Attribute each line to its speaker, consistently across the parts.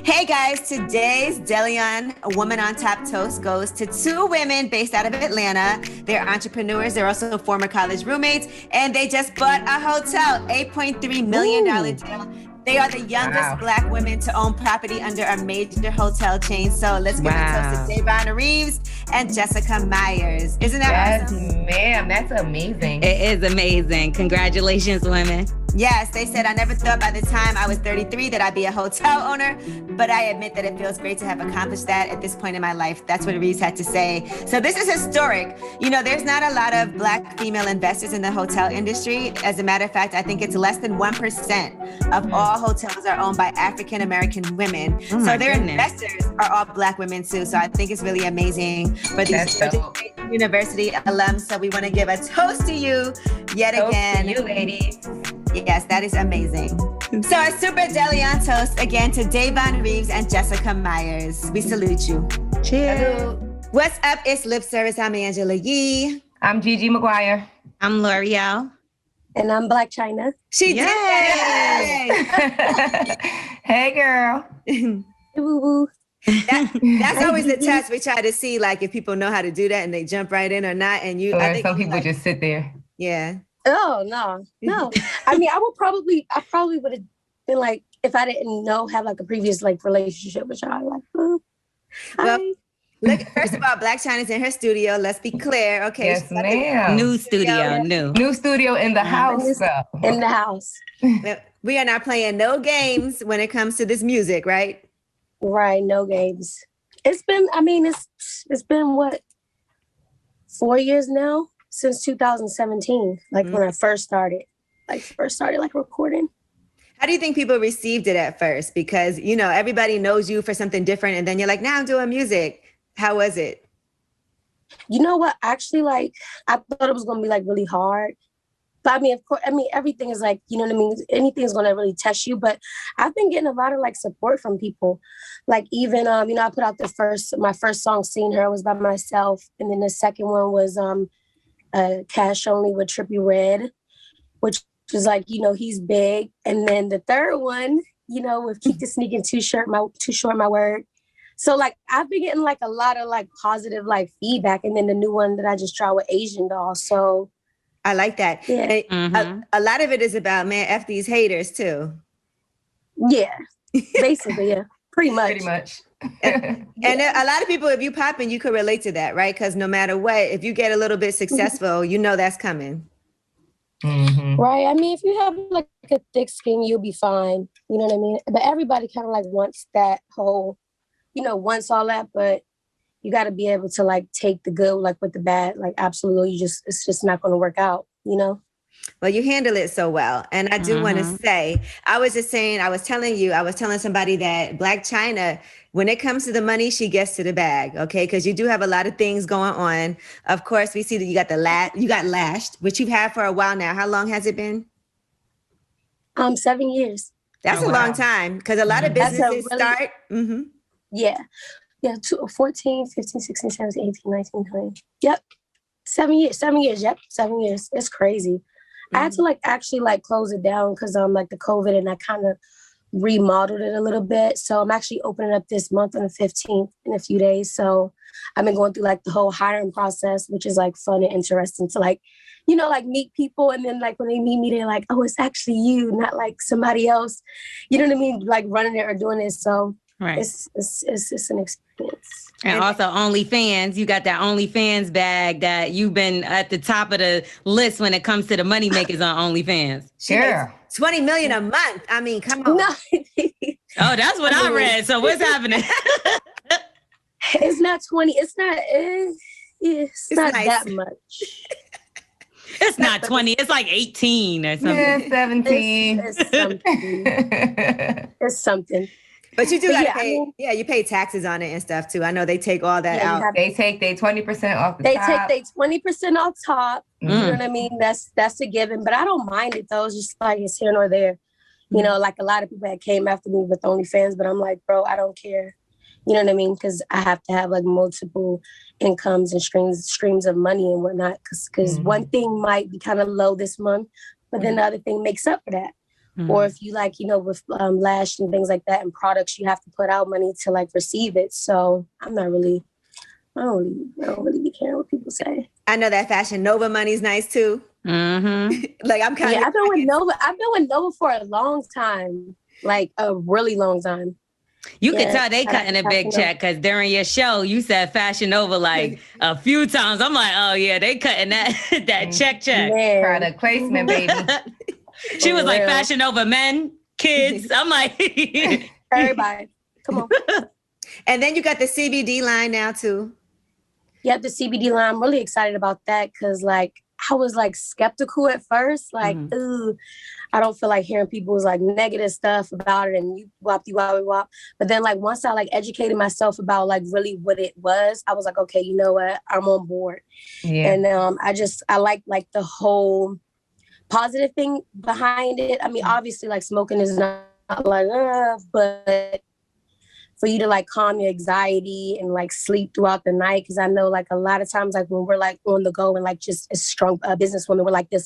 Speaker 1: Hey guys, today's Delion A Woman on Top toast goes to two women based out of Atlanta. They're entrepreneurs, they're also former college roommates, and they just bought a hotel, $8.3 million deal. They are the youngest Black women to own property under a major hotel chain. So let's give a toast to Davon Reeves and Jessica Myers. Isn't that awesome?
Speaker 2: Yes, ma'am. That's amazing.
Speaker 3: It is amazing. Congratulations, women.
Speaker 1: Yes, they said, I never thought by the time I was 33 that I'd be a hotel owner, but I admit that it feels great to have accomplished that at this point in my life. That's what Reeves had to say. So this is historic. You know, there's not a lot of Black female investors in the hotel industry. As a matter of fact, I think it's less than 1% of all hotels are owned by African-American women. So their investors are all Black women too. So I think it's really amazing for these university alums. So we want to give a toast to you yet again.
Speaker 2: To you, ladies.
Speaker 1: Yes, that is amazing. So our super Delion toast again to Davon Reeves and Jessica Myers. We salute you.
Speaker 3: Cheers.
Speaker 1: Hello. What's up? It's Lip Service. I'm Angela Yee.
Speaker 2: I'm Gigi McGuire.
Speaker 3: I'm L'Oreal.
Speaker 4: And I'm Blac Chyna.
Speaker 1: She did it!
Speaker 2: Hey, girl.
Speaker 4: Woo-woo.
Speaker 1: That's always the test. We try to see like if people know how to do that and they jump right in or not. And you,
Speaker 2: Or
Speaker 1: I think
Speaker 2: some people just sit there.
Speaker 1: Yeah.
Speaker 4: Oh, no. I mean, I probably would have been like, if I didn't have like a previous like relationship with y'all, like,
Speaker 1: well, look, first of all, Blac Chyna's in her studio. Let's be clear. Okay.
Speaker 2: Yes, ma'am.
Speaker 3: New studio.
Speaker 2: New studio in the house, though.
Speaker 4: In the house.
Speaker 1: We are not playing no games when it comes to this music, right?
Speaker 4: Right. No games. It's been what, 4 years now? Since 2017, like when I first started recording.
Speaker 1: How do you think people received it at first? Because, you know, everybody knows you for something different. And then you're like, now I'm doing music. How was it?
Speaker 4: You know what? Actually, like, I thought it was going to be like really hard. But I mean, of course, everything is like, you know what I mean? Anything's going to really test you. But I've been getting a lot of like support from people. Like even, you know, I put out my first song, Seen Her, was by myself. And then the second one was, Cash Only with Trippie Redd, which is like, you know, he's big. And then the third one, you know, with Keep the Sneaking Too Short My Word. So like I've been getting like a lot of like positive like feedback. And then the new one that I just tried with Asian Doll. So
Speaker 1: I like that.
Speaker 4: Yeah.
Speaker 1: A lot of it is about, man, F these haters too.
Speaker 4: Yeah, basically, yeah, pretty much.
Speaker 1: And a lot of people, if you pop in, you could relate to that, right? Because no matter what, if you get a little bit successful, you know that's coming.
Speaker 2: Mm-hmm.
Speaker 4: Right. I mean, if you have like a thick skin, you'll be fine. You know what I mean? But everybody kind of like wants that whole, you know, wants all that, but you got to be able to like take the good like with the bad. Like absolutely, it's just not going to work out, you know?
Speaker 1: Well, you handle it so well. And I do want to say, I was telling somebody that Blac Chyna, when it comes to the money, she gets to the bag, okay? Because you do have a lot of things going on. Of course, we see that you got Lashed, which you've had for a while now. How long has it been?
Speaker 4: 7 years.
Speaker 1: That's a long time because a lot of businesses start. Mm-hmm.
Speaker 4: Yeah. 14, 15, 16, 17, 18, 19, 20. Yep. 7 years. 7 years. Yep. 7 years. It's crazy. I had to like actually like close it down because like the COVID and I kind of remodeled it a little bit. So I'm actually opening up this month on the 15th in a few days. So I've been going through like the whole hiring process, which is like fun and interesting to like, you know, like meet people. And then like when they meet me, they're like, oh, it's actually you, not like somebody else. You know what I mean? Like running it or doing it. So it's an experience.
Speaker 3: And also OnlyFans, you got that OnlyFans bag that you've been at the top of the list when it comes to the money makers on OnlyFans.
Speaker 1: Sure. 20 million a month. I mean, come on.
Speaker 4: No.
Speaker 3: Oh, that's what I read. So what's happening?
Speaker 4: It's not 20. It's not nice. That much.
Speaker 3: It's not 20. It's like 18 or something.
Speaker 2: Yeah, 17.
Speaker 4: It's something. It's something.
Speaker 1: But you do gotta pay. You pay taxes on it and stuff too. I know they take all that out.
Speaker 2: They take their 20% off the top.
Speaker 4: They take their 20% off top. You know what I mean? That's a given. But I don't mind it though. It's just like it's here nor there. You know, like a lot of people that came after me with OnlyFans, but I'm like, bro, I don't care. You know what I mean? Because I have to have like multiple incomes and streams of money and whatnot. Because one thing might be kind of low this month, but then the other thing makes up for that. Or if you like, with lash and things like that and products, you have to put out money to like receive it. So I don't really be caring what people say.
Speaker 1: I know that Fashion Nova money's nice too. Like I'm kind of
Speaker 4: I've been with Nova for a long time, like a really long time.
Speaker 3: You could tell they cutting a big check because during your show you said Fashion Nova like a few times. I'm like, oh yeah, they cutting that check.
Speaker 4: Man.
Speaker 2: Product placement, baby.
Speaker 3: She was like Fashion Nova men, kids. I'm like
Speaker 4: everybody, come on.
Speaker 1: And then you got the CBD line now too.
Speaker 4: Yeah, the CBD line. I'm really excited about that because like I was like skeptical at first, like, ooh, I don't feel like hearing people's like negative stuff about it and you wop. But then like once I like educated myself about like really what it was, I was like, okay, you know what? I'm on board. Yeah. And I like the whole positive thing behind it. I mean, obviously like smoking is not like, but for you to like calm your anxiety and like sleep throughout the night. Cause I know like a lot of times, like when we're like on the go and like just as strong businesswomen, we're like this.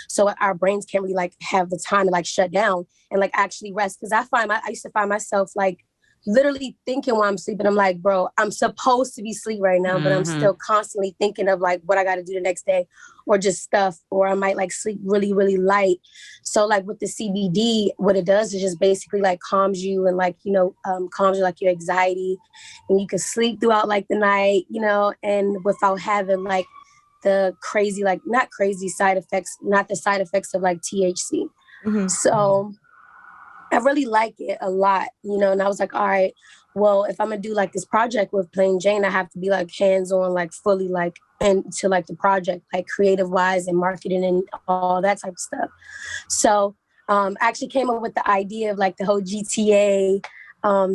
Speaker 4: So our brains can't really like have the time to like shut down and like actually rest. Cause I used to find myself like literally thinking while I'm sleeping, I'm like, bro, I'm supposed to be asleep right now, but I'm still constantly thinking of like what I got to do the next day or just stuff, or I might like sleep really, really light. So like with the CBD, what it does is just basically like calms you and like, calms you like your anxiety and you can sleep throughout like the night, and without having like the crazy, like not crazy side effects, not the side effects of like THC. So I really like it a lot, and I was like, all right, well, if I'm gonna do like this project with Plain Jane, I have to be like hands-on, like fully like into like the project, like creative wise and marketing and all that type of stuff. So I actually came up with the idea of like the whole GTA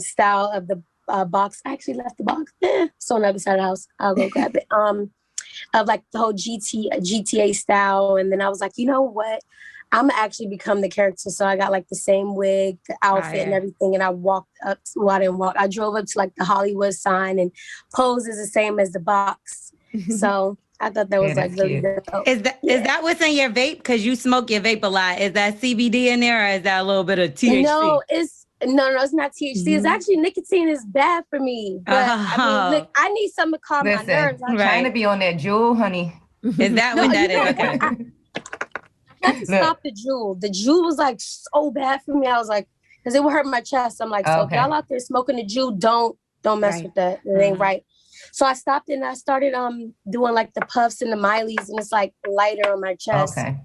Speaker 4: style of the box. I actually left the box. So on the other side of the house, I'll go grab it. Of like the whole GTA style. And then I was like, you know what? I'm actually become the character. So I got like the same wig, the outfit and everything. And I walked up, well, I didn't walk. I drove up to like the Hollywood sign and pose is the same as the box. So I thought that was like really good.
Speaker 3: Is that what's in your vape? Because you smoke your vape a lot. Is that CBD in there or is that a little bit of THC?
Speaker 4: No, it's not THC. It's actually nicotine is bad for me. But I mean, look, I need something to calm my nerves.
Speaker 2: I'm trying to be on that jewel, honey.
Speaker 3: Is that what that is? Okay.
Speaker 4: I had to stop the jewel. The jewel was like so bad for me. I was like, because it would hurt my chest. I'm like, so if y'all out there smoking the jewel, don't mess with that. It ain't right. So I stopped and I started doing like the puffs and the Mileys, and it's like lighter on my chest. Okay.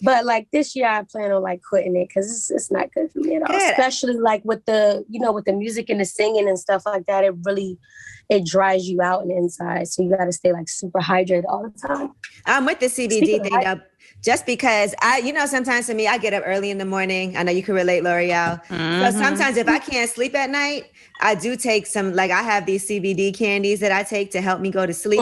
Speaker 4: But like this year, I plan on like quitting it because it's not good for me at all. Especially like with the with the music and the singing and stuff like that. It dries you out on the inside, so you got to stay like super hydrated all the time.
Speaker 1: I'm with the CBD thing though, just because sometimes for me, I get up early in the morning. I know you can relate, L'Oreal. So sometimes if I can't sleep at night, I do take some, like I have these CBD candies that I take to help me go to sleep.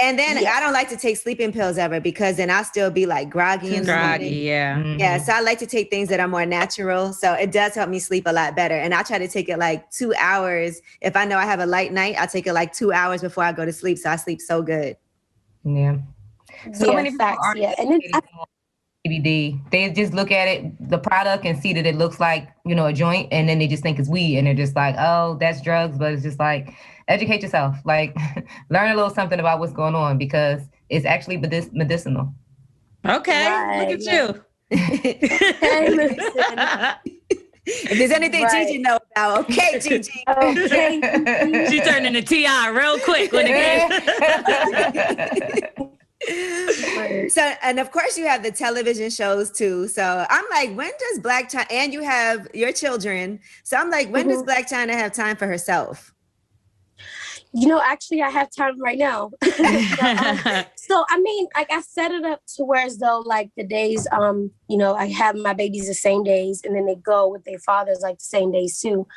Speaker 1: And then I don't like to take sleeping pills ever because then I'll still be like groggy and
Speaker 3: groggy. Yeah.
Speaker 1: Yeah. So I like to take things that are more natural. So it does help me sleep a lot better. And I try to take it like 2 hours. If I know I have a light night, I'll take it like 2 hours before I go to sleep. So I sleep so good.
Speaker 2: Yeah. So many people are CBD. They just look at it, the product, and see that it looks like, a joint, and then they just think it's weed, and they're just like, oh, that's drugs. But it's just like, educate yourself. Like, learn a little something about what's going on because it's actually medicinal.
Speaker 3: Okay, look at you.
Speaker 1: If there's anything Gigi knows about, okay, Gigi.
Speaker 4: Okay.
Speaker 3: She turned into T.I. real quick when it came.
Speaker 1: So, and of course you have the television shows too. So I'm like, when does Blac Chyna, and you have your children. So I'm like, when does Blac Chyna have time for herself?
Speaker 4: Actually I have time right now. So, I mean, like I set it up to where as though like the days, I have my babies the same days and then they go with their fathers like the same days too.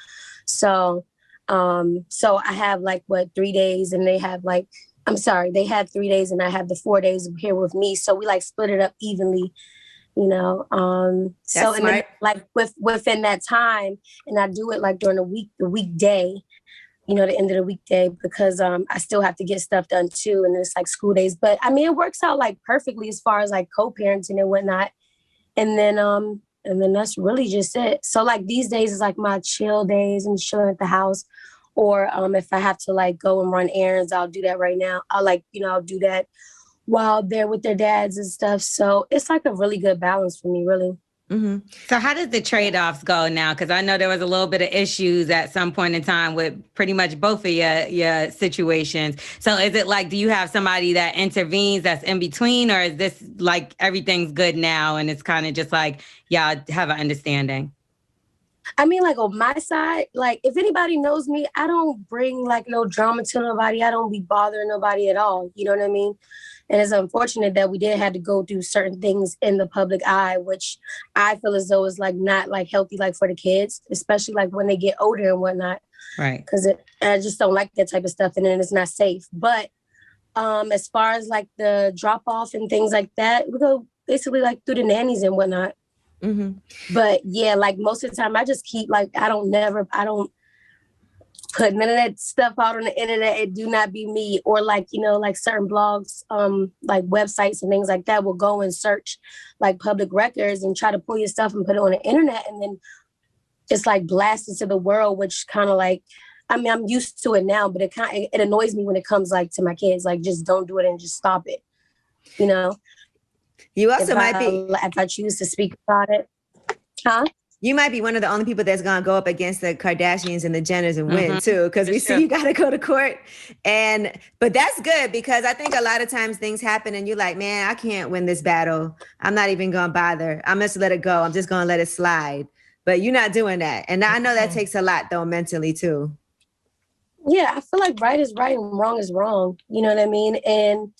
Speaker 4: So, I have like 3 days and they have like, they had 3 days and I have the 4 days here with me. So we like split it up evenly, so and then like within that time, and I do it like during the weekday, the end of the weekday, because I still have to get stuff done too. And it's like school days, but I mean, it works out like perfectly as far as like co-parenting and whatnot. And then, And then that's really just it. So like these days is like my chill days and chilling at the house. Or if I have to like go and run errands, I'll do that right now. I'll do that while they're with their dads and stuff. So it's like a really good balance for me, really.
Speaker 3: Mm-hmm. So how does the trade-offs go now? Because I know there was a little bit of issues at some point in time with pretty much both of your situations. So is it like, do you have somebody that intervenes that's in between, or is this like everything's good now and it's kind of just like, y'all have an understanding?
Speaker 4: I mean, like on my side, like if anybody knows me, I don't bring like no drama to nobody. I don't be bothering nobody at all. You know what I mean? And it's unfortunate that we did have to go through certain things in the public eye, which I feel as though is like not like healthy, like for the kids, especially like when they get older and whatnot.
Speaker 3: Right.
Speaker 4: Because I just don't like that type of stuff, and then it's not safe. But as far as like the drop off and things like that, we go basically like through the nannies and whatnot.
Speaker 1: Mm-hmm.
Speaker 4: But yeah, like most of the time I just keep like, I don't put none of that stuff out on the internet. It do not be me. Or like, you know, like certain blogs, like websites and things like that will go and search like public records and try to pull your stuff and put it on the internet. And then it's like blasted to the world, which kind of like, I mean, I'm used to it now, but it annoys me when it comes like to my kids, like just don't do it and just stop it. You know?
Speaker 1: You also
Speaker 4: if I choose to speak about it. Huh?
Speaker 1: You might be one of the only people that's going to go up against the Kardashians and the Jenners and win too. Cause we see you got to go to court but that's good because I think a lot of times things happen and you're like, man, I can't win this battle. I'm not even going to bother. I'm just let it go. I'm just going to let it slide. But you're not doing that. And I know that takes a lot though, mentally too.
Speaker 4: Yeah. I feel like right is right and wrong is wrong. You know what I mean? And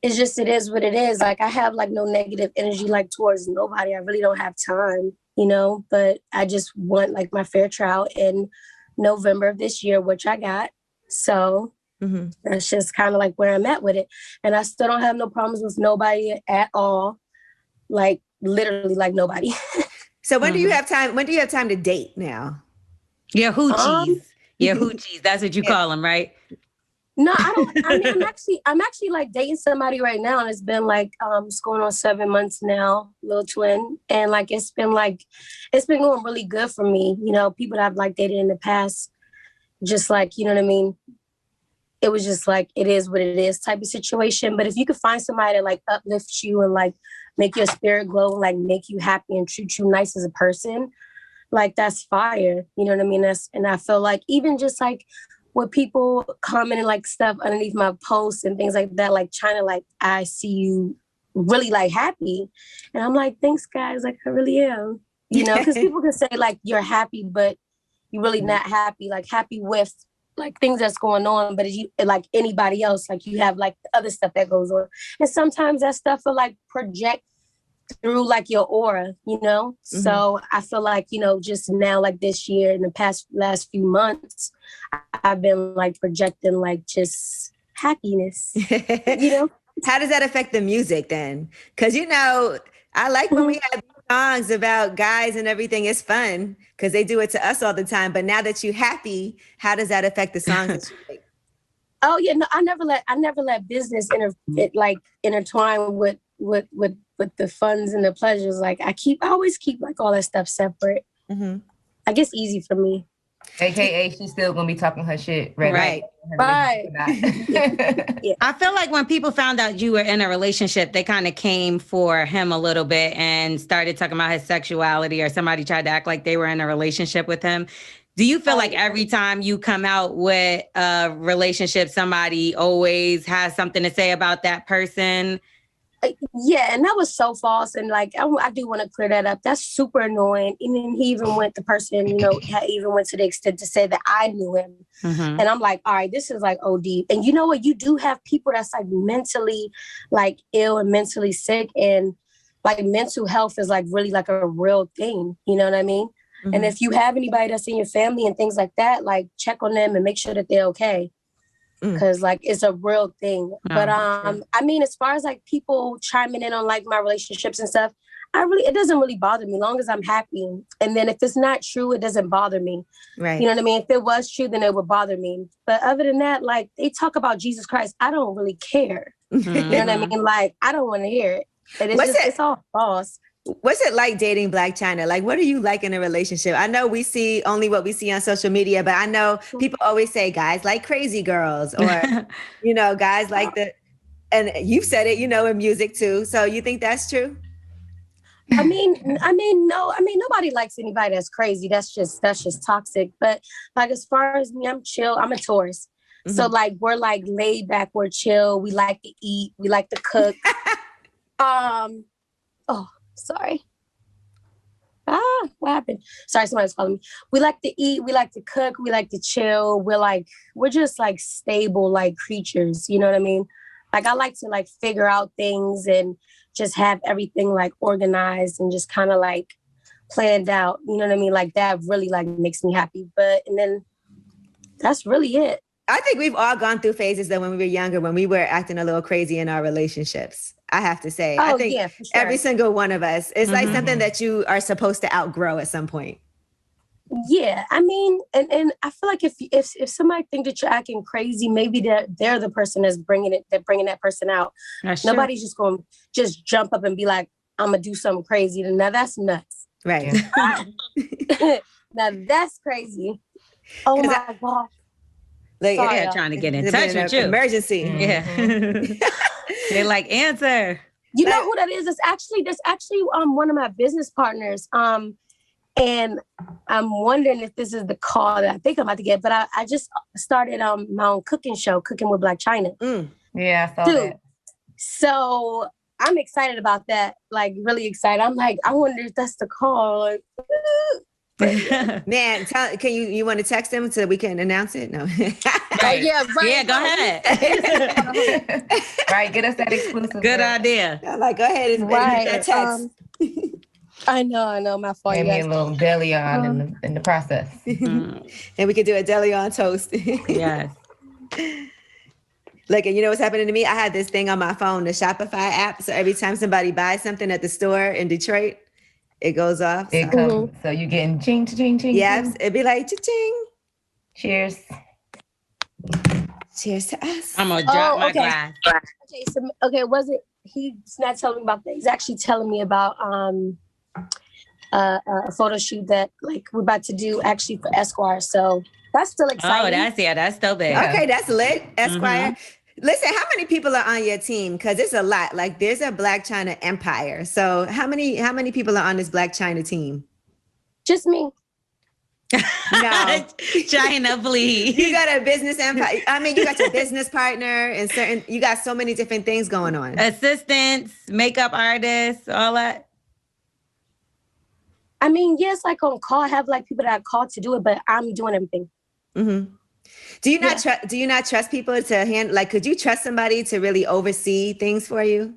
Speaker 4: it's just, it is what it is. Like I have like no negative energy like towards nobody. I really don't have time, you know, but I just want like my fair trial in November of this year, which I got. So that's just kind of like where I'm at with it. And I still don't have no problems with nobody at all. Like literally like nobody.
Speaker 1: So when do you have time? When do you have time to date now?
Speaker 3: Yeah, hoochies. Hoochies. That's what you call them, right?
Speaker 4: No, I don't. I mean, I'm actually like dating somebody right now, and it's been like it's going on 7 months now, little twin, and like it's been going really good for me. You know, people that I've like dated in the past, just like, you know what I mean. It was just like it is what it is type of situation. But if you could find somebody that like uplifts you and like make your spirit glow, like make you happy and treat you nice as a person, like that's fire. You know what I mean? And I feel like even just like with people commenting like stuff underneath my posts and things like that, like Chyna, like I see you really like happy. And I'm like, thanks guys. Like I really am, you know, because people can say like, you're happy, but you're really not happy, like happy with like things that's going on. But you like anybody else, like you have like the other stuff that goes on. And sometimes that stuff will like project through like your aura, you know? So I feel like, you know, just now, like this year, in the last few months, I've been like projecting like just happiness, you know?
Speaker 1: How does that affect the music then? Because, you know, I like when we have songs about guys and everything. It's fun because they do it to us all the time. But now that you're happy, how does that affect the songs that you make?
Speaker 4: Oh yeah, no, I never let business intertwine with the funds and the pleasures. Like I always keep like all that stuff separate. I guess easy for me.
Speaker 2: AKA she's still gonna be talking her shit.
Speaker 4: Right.
Speaker 3: Yeah. I feel like when people found out you were in a relationship, they kind of came for him a little bit and started talking about his sexuality, or somebody tried to act like they were in a relationship with him. Do you feel like every time you come out with a relationship, somebody always has something to say about that person?
Speaker 4: Yeah, and that was so false. And like, I do want to clear that up. That's super annoying. And then the person, you know, even went to the extent to say that I knew him. And I'm like, all right, this is like OD. And you know what? You do have people that's like mentally like ill and mentally sick. And like mental health is like really like a real thing. You know what I mean? And if you have anybody that's in your family and things like that, like check on them and make sure that they're okay. Because like it's a real thing. But I mean, as far as like people chiming in on like my relationships and stuff, it doesn't really bother me, long as I'm happy. And then if it's not true, it doesn't bother me.
Speaker 1: Right.
Speaker 4: You know what I mean? If it was true, then it would bother me. But other than that, like they talk about Jesus Christ, I don't really care. You know what I mean? Like I don't want to hear it. It's all false.
Speaker 1: What's it like dating Blac Chyna? Like, what do you like in a relationship? I know we see only what we see on social media, but I know people always say guys like crazy girls or, guys like and you've said it, in music too. So you think that's true?
Speaker 4: No. Nobody likes anybody that's crazy. That's just toxic. But like, as far as me, I'm chill. I'm a Taurus. Mm-hmm. So like, we're like laid back, we're chill. We like to eat. We like to cook. Sorry. What happened? Sorry, somebody's calling me. We like to eat, we like to cook, we like to chill. We're just like stable like creatures, you know what I mean? Like, I like to like figure out things and just have everything like organized and just kind of like planned out, you know what I mean? Like, that really like makes me happy. And then that's really it.
Speaker 1: I think we've all gone through phases though when we were younger, when we were acting a little crazy in our relationships. I have to say, I think for sure. Every single one of us, it's like something that you are supposed to outgrow at some point.
Speaker 4: Yeah, I mean, and I feel like if somebody think that you're acting crazy, maybe they're the person that's bringing that person out. Nobody's just going to just jump up and be like, I'm gonna do something crazy. Now that's nuts.
Speaker 1: Right.
Speaker 4: Now that's crazy. Oh my gosh.
Speaker 3: Like, they're trying to get in touch with you.
Speaker 1: Emergency.
Speaker 3: Mm-hmm. Yeah. They're like, answer.
Speaker 4: You know who that is? There's actually one of my business partners. And I'm wondering if this is the call that I think I'm about to get. But I just started my own cooking show, Cooking with Blac Chyna.
Speaker 2: Mm. Yeah, I saw that.
Speaker 4: So I'm excited about that. Like, really excited. I'm like, I wonder if that's the call. Like,
Speaker 1: man, can you want to text them so that we can announce it? No.
Speaker 3: Right.
Speaker 4: Yeah, right.
Speaker 3: Yeah, go ahead.
Speaker 2: Right, get us that exclusive.
Speaker 3: Good idea.
Speaker 1: I'm like, go ahead and that text.
Speaker 4: I know, my fault.
Speaker 2: Give me a little deli on in the process.
Speaker 1: And we could do a deli on toast.
Speaker 3: Yes.
Speaker 1: Like, and you know what's happening to me? I had this thing on my phone, the Shopify app. So every time somebody buys something at the store in Detroit, it goes off.
Speaker 2: It comes. So you're getting ching, ching, ching.
Speaker 1: Yes, it'd be like ching.
Speaker 2: Cheers.
Speaker 1: Cheers to us.
Speaker 3: I'm gonna drop my glass.
Speaker 4: Was it? He's not telling me about that. He's actually telling me about a photo shoot that like we're about to do actually for Esquire. So that's still exciting.
Speaker 3: Oh, that's still big.
Speaker 1: Okay, that's lit. Esquire. Listen, how many people are on your team? Because it's a lot. Like, there's a Blac Chyna empire. So how many people are on this Blac Chyna team?
Speaker 4: Just me.
Speaker 1: No.
Speaker 3: China, please.
Speaker 1: You got a business empire. I mean, you got your business partner and you got so many different things going on.
Speaker 3: Assistants, makeup artists, all that.
Speaker 4: I mean, yes, like on call, I have like people that I call to do it, but I'm doing everything.
Speaker 1: Mm-hmm. Do you not trust people to handle? Like, could you trust somebody to really oversee things for you?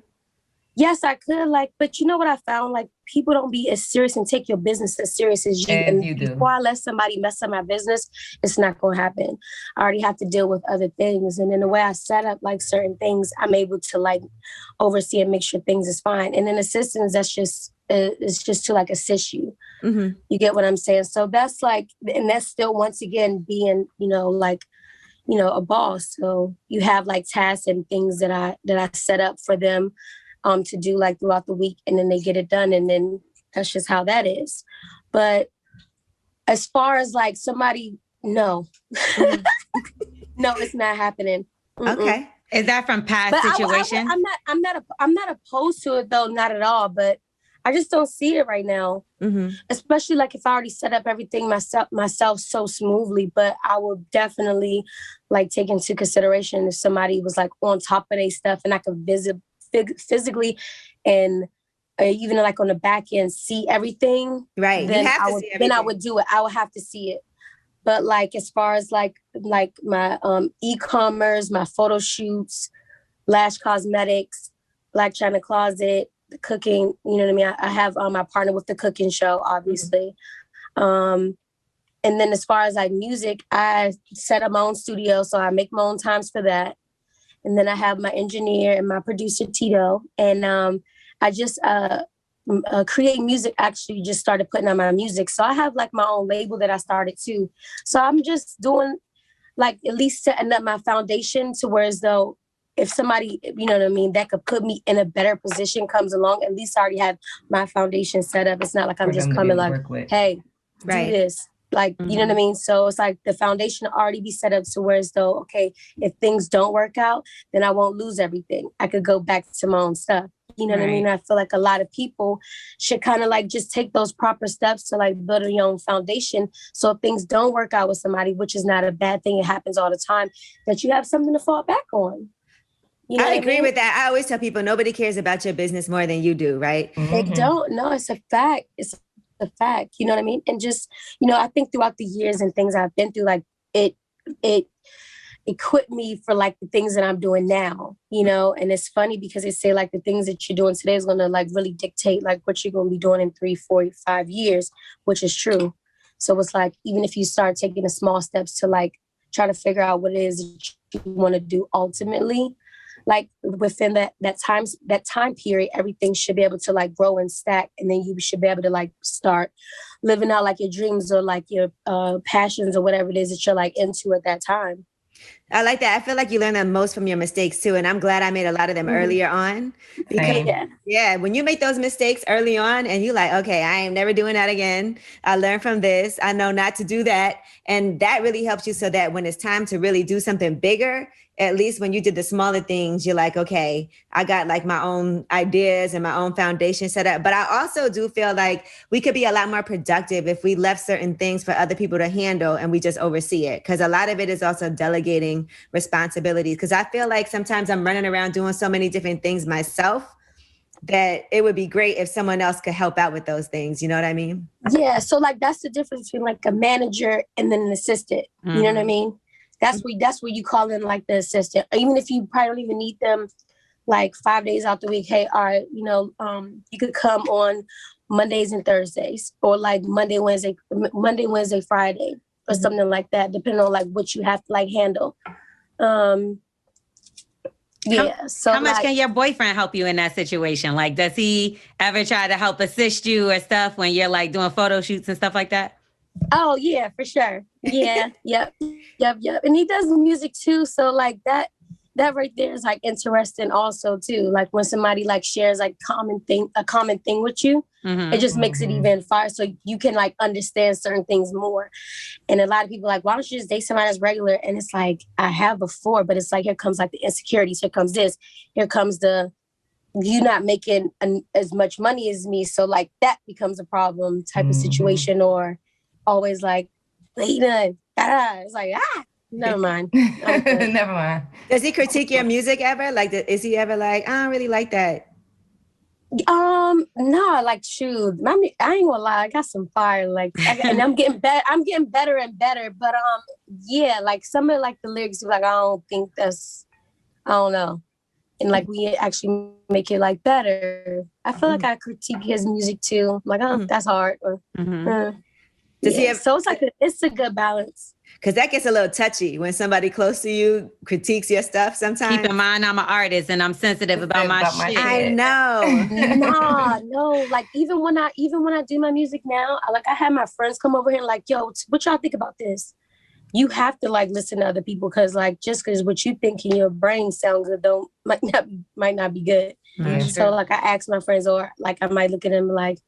Speaker 4: Yes, I could. Like, but you know what I found? Like, people don't be as serious and take your business as serious as you. And
Speaker 2: you do.
Speaker 4: Before I let somebody mess up my business, it's not going to happen. I already have to deal with other things. And then the way I set up like certain things, I'm able to like oversee and make sure things is fine. And then assistance, it's just to like assist you. Mm-hmm. You get what I'm saying? So that's like, and that's still once again being, a boss. So you have like tasks and things that I set up for them to do like throughout the week, and then they get it done. And then that's just how that is. But as far as like somebody, no, no, it's not happening. Mm-mm.
Speaker 1: Okay.
Speaker 3: Is that from past situations?
Speaker 4: I'm not opposed to it though. Not at all. But I just don't see it right now. Mm-hmm. Especially like if I already set up everything myself so smoothly, but I will definitely like take into consideration if somebody was like on top of their stuff and I could visit physically and even like on the back end see everything.
Speaker 1: Right.
Speaker 4: Then I would do it. I would have to see it. But like as far as like my e-commerce, my photo shoots, Lash Cosmetics, Blac Chyna Closet, the cooking, you know what I mean? I have my partner with the cooking show, obviously. Mm-hmm. And then as far as like music, I set up my own studio, so I make my own times for that. And then I have my engineer and my producer, Tito. And I just create music, actually just started putting on my music. So I have like my own label that I started too. So I'm just doing like at least setting up my foundation to where as though if somebody, you know what I mean, that could put me in a better position comes along, at least I already have my foundation set up. It's not like I'm just coming like, hey, do this. Like, you know what I mean? So it's like the foundation already be set up to where as though, okay, if things don't work out, then I won't lose everything. I could go back to my own stuff. You know what I mean? I feel like a lot of people should kind of like just take those proper steps to like build your own foundation. So if things don't work out with somebody, which is not a bad thing, it happens all the time, that you have something to fall back on. You know
Speaker 1: I agree with that. I always tell people nobody cares about your business more than you do, right?
Speaker 4: They don't. No, it's a fact. It's a fact. You know what I mean? And just, you know, I think throughout the years and things I've been through, like it equipped me for like the things that I'm doing now, you know? And it's funny because they say like the things that you're doing today is going to like really dictate like what you're going to be doing in 3, 4, 5 years, which is true. So it's like, even if you start taking the small steps to like try to figure out what it is that you want to do ultimately, like within that time period, everything should be able to like grow and stack. And then you should be able to like start living out like your dreams or like your passions or whatever it is that you're like into at that time.
Speaker 1: I like that. I feel like you learn the most from your mistakes too. And I'm glad I made a lot of them earlier on. Because when you make those mistakes early on and you like, okay, I am never doing that again. I learned from this. I know not to do that. And that really helps you so that when it's time to really do something bigger, at least when you did the smaller things, you're like, okay, I got like my own ideas and my own foundation set up. But I also do feel like we could be a lot more productive if we left certain things for other people to handle and we just oversee it. Because a lot of it is also delegating responsibilities. Because I feel like sometimes I'm running around doing so many different things myself that it would be great if someone else could help out with those things. You know what I mean?
Speaker 4: Yeah. So like that's the difference between like a manager and then an assistant. You know what I mean? That's where you call in like the assistant. Even if you probably don't even need them like 5 days out the week. Hey, all right, you know, you could come on Mondays and Thursdays or like Monday, Wednesday, Friday or something like that, depending on like what you have to like handle. So
Speaker 3: how much can your boyfriend help you in that situation? Like, does he ever try to help assist you or stuff when you're like doing photo shoots and stuff like that?
Speaker 4: Oh yeah, for sure. Yeah, yep. And he does music too. So like that right there is like interesting also too. Like when somebody like shares like a common thing with you, it just makes it even fire. So you can like understand certain things more. And a lot of people are like, why don't you just date somebody that's regular? And it's like, I have before, but it's like, here comes like the insecurities. Here comes this. Here comes you not making as much money as me. So like that becomes a problem type of situation, or always like, it's like, never mind.
Speaker 2: Never mind.
Speaker 1: Does he critique your music ever? Like, is he ever like, I don't really like that?
Speaker 4: No, like, shoot, I ain't gonna lie, I got some fire, like, and I'm getting better. I'm getting better and better. But yeah, like some of like the lyrics, like I don't think I don't know, and like we actually make it like better. I feel like I critique his music too. Like, that's hard. Or, so it's a good balance.
Speaker 1: Because that gets a little touchy when somebody close to you critiques your stuff sometimes.
Speaker 3: Keep in mind, I'm an artist and I'm sensitive about my shit.
Speaker 1: I know.
Speaker 4: No. Like even when I do my music now, I have my friends come over here and like, yo, what y'all think about this? You have to like listen to other people because like just because what you think in your brain sounds good might not be good. Mm-hmm. So like I ask my friends, or like I might look at them like,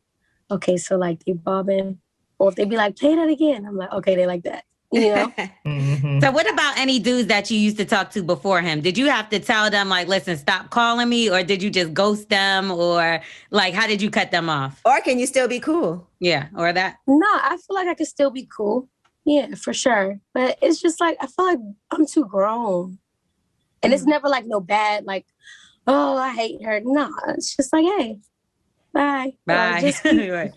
Speaker 4: okay, so like they bobbing, or if they be like, play that again, I'm like, okay, they like that. You know?
Speaker 3: So what about any dudes that you used to talk to before him? Did you have to tell them like, listen, stop calling me, or did you just ghost them, or like how did you cut them off?
Speaker 1: Or can you still be cool?
Speaker 3: Yeah, or that?
Speaker 4: No, I feel like I could still be cool. Yeah, for sure. But it's just like I feel like I'm too grown. And it's never like no bad, like, oh, I hate her. No, it's just like, hey, bye.
Speaker 3: Bye.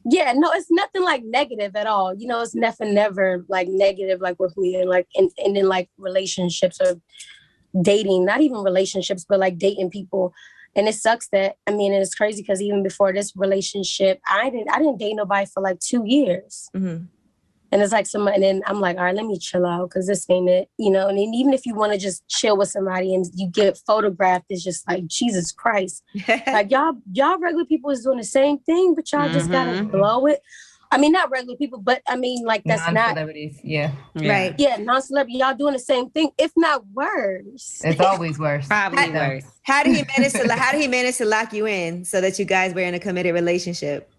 Speaker 4: Yeah, no, it's nothing like negative at all. You know, it's never like negative, like with me and like and in like relationships or dating, not even relationships, but like dating people. And it sucks that, I mean, and it's crazy because even before this relationship, I didn't date nobody for like 2 years. And it's like and then I'm like, all right, let me chill out because this ain't it, you know? And then even if you want to just chill with somebody and you get photographed, it's just like, Jesus Christ. Like y'all regular people is doing the same thing, but y'all just gotta blow it I mean, not regular people, but I mean, like that's
Speaker 2: non-celebrities. Yeah.
Speaker 1: Right.
Speaker 4: Yeah, non-celebrity. Y'all doing the same thing, if not worse.
Speaker 2: It's always worse.
Speaker 3: Probably worse.
Speaker 1: How did he manage to lock you in so that you guys were in a committed relationship?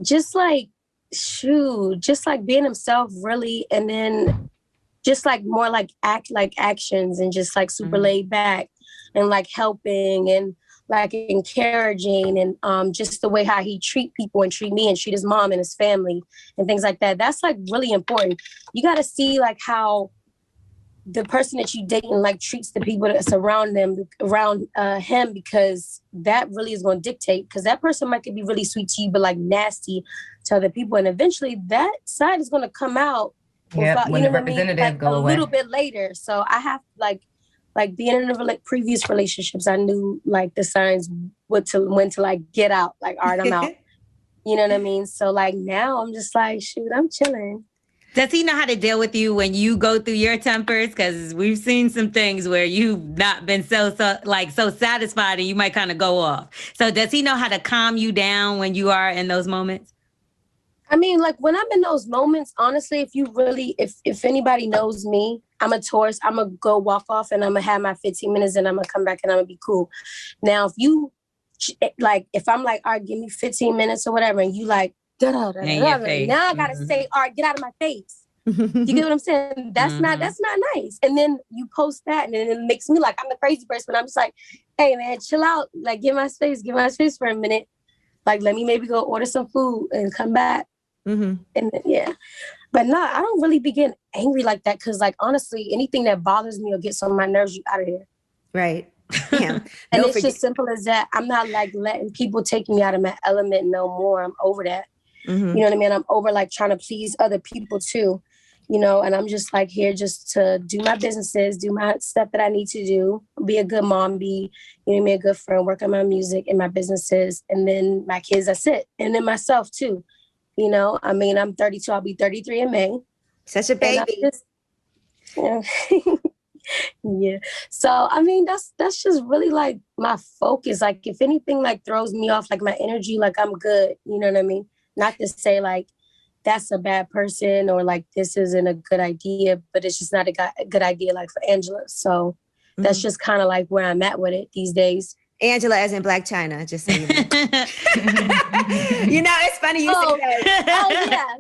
Speaker 4: Just like, just like being himself, really, and then just like more like actions and just like super laid back and like helping and like encouraging and just the way how he treat people and treat me and treat his mom and his family and things like that. That's like really important. You got to see like how the person that you date and like treats the people that surround him, because that really is going to dictate, because that person might be really sweet to you but like nasty to other people, and eventually that side is going to come out.
Speaker 2: Yeah, when the representative go away.
Speaker 4: A little bit later. So I have like being in previous relationships, I knew like the signs when to like get out. Like, all right, I'm out. You know what I mean? So like now I'm just like, shoot, I'm chilling.
Speaker 3: Does he know how to deal with you when you go through your tempers? Because we've seen some things where you've not been so satisfied and you might kind of go off. So does he know how to calm you down when you are in those moments?
Speaker 4: I mean, like when I'm in those moments, honestly, if anybody knows me, I'm a Taurus. I'm going to go walk off and I'm going to have my 15 minutes and I'm going to come back and I'm going to be cool. Now, if I'm like, all right, give me 15 minutes or whatever, and you like, now I got to say, all right, get out of my face. You get what I'm saying? That's not nice. And then you post that and then it makes me like, I'm the crazy person. I'm just like, hey man, chill out. Like, give my space for a minute. Like, let me maybe go order some food and come back. And then, but no, I don't really be getting angry like that, because like honestly, anything that bothers me or gets on my nerves, you out of here.
Speaker 1: Right. Yeah.
Speaker 4: And it's just simple as that. I'm not like letting people take me out of my element no more. I'm over that. You know what I mean? I'm over like trying to please other people too, you know, and I'm just like here just to do my businesses, do my stuff that I need to do, be a good mom, be, you know, a good friend, work on my music and my businesses, and then my kids, that's it. And then myself too. You know, I mean, I'm 32. I'll be 33 in May.
Speaker 1: Such a baby.
Speaker 4: Yeah. So, I mean, that's just really like my focus. Like, if anything like throws me off, like my energy, like I'm good. You know what I mean? Not to say like that's a bad person or like this isn't a good idea, but it's just not a good idea like for Angela. So that's just kind of like where I'm at with it these days.
Speaker 1: Angela as in Blac Chyna, just so you know. You know, it's funny you say that.
Speaker 4: Oh, yeah.